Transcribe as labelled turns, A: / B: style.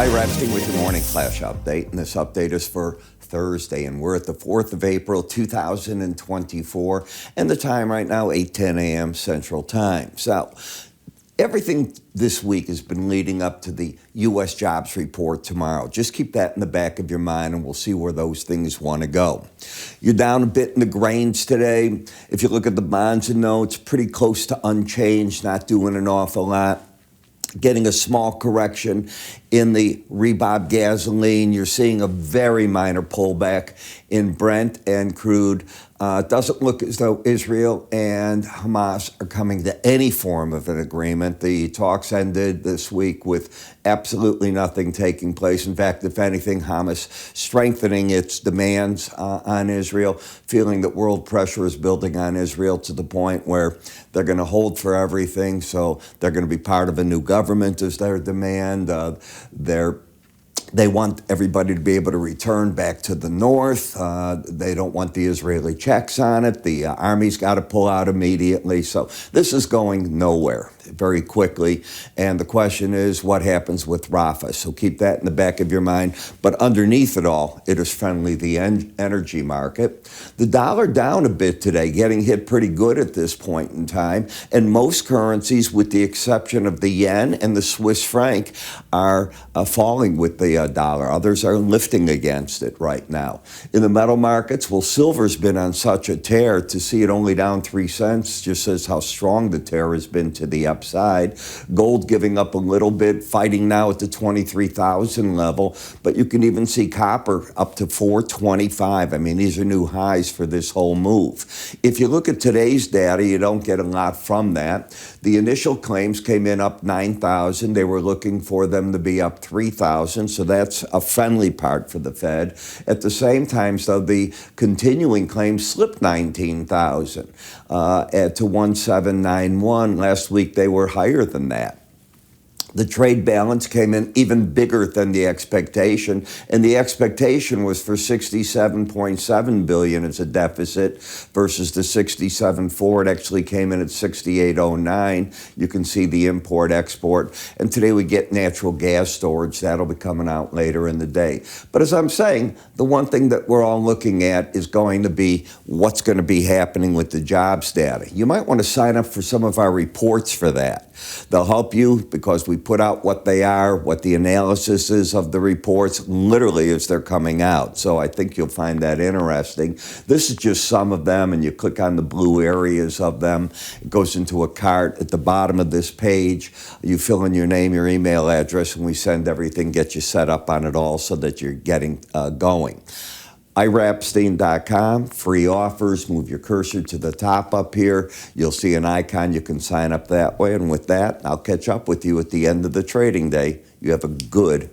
A: Epstein with your morning flash update, and this update is for Thursday, and we're at the 4th of April, 2024, and the time right now, 8:10 a.m. Central Time. So, everything this week has been leading up to the U.S. jobs report tomorrow. Just keep that in the back of your mind, and we'll see where those things want to go. You're down a bit in the grains today. If you look at the bonds and notes, pretty close to unchanged, not doing an awful lot. Getting a small correction in the rebar gasoline. You're seeing a very minor pullback in Brent and crude. It doesn't look as though Israel and Hamas are coming to any form of an agreement. The talks ended this week with absolutely nothing taking place. In fact, if anything, Hamas strengthening its demands on Israel, feeling that world pressure is building on Israel to the point where they're going to hold for everything. So they're going to be part of a new government is their demand. They want everybody to be able to return back to the north. They don't want the Israeli checks on it. The army's got to pull out immediately. So this is going nowhere very quickly. And the question is, what happens with Rafah? So keep that in the back of your mind. But underneath it all, it is friendly, the energy market. The dollar down a bit today, getting hit pretty good at this point in time. And most currencies, with the exception of the yen and the Swiss franc, are falling with the dollar. Others are lifting against it right now. In the metal markets, well, silver's been on such a tear. To see it only down 3 cents just says how strong the tear has been to the upside. Gold giving up a little bit, fighting now at the 23,000 level, but you can even see copper up to 425. I mean, these are new highs for this whole move. If you look at today's data, you don't get a lot from that. The initial claims came in up 9,000. They were looking for them to be up 3,000, so that's a friendly part for the Fed. At the same time, though, the continuing claims slipped 19,000 to 1791. Last week, they were higher than that. The trade balance came in even bigger than the expectation, and the expectation was for 67.7 billion as a deficit versus the 67.4. It actually came in at 68.09. You can see the import-export. And today we get natural gas storage. That'll be coming out later in the day. But as I'm saying, the one thing that we're all looking at is going to be what's going to be happening with the jobs data. You might want to sign up for some of our reports for that. They'll help you because we put out what they are, what the analysis is of the reports, literally as they're coming out. So I think you'll find that interesting. This is just some of them, and you click on the blue areas of them. It goes into a cart at the bottom of this page. You fill in your name, your email address, and we send everything, get you set up on it all so that you're getting going. IRAPstein.com, free offers. Move your cursor to the top up here. You'll see an icon. You can sign up that way. And with that, I'll catch up with you at the end of the trading day. You have a good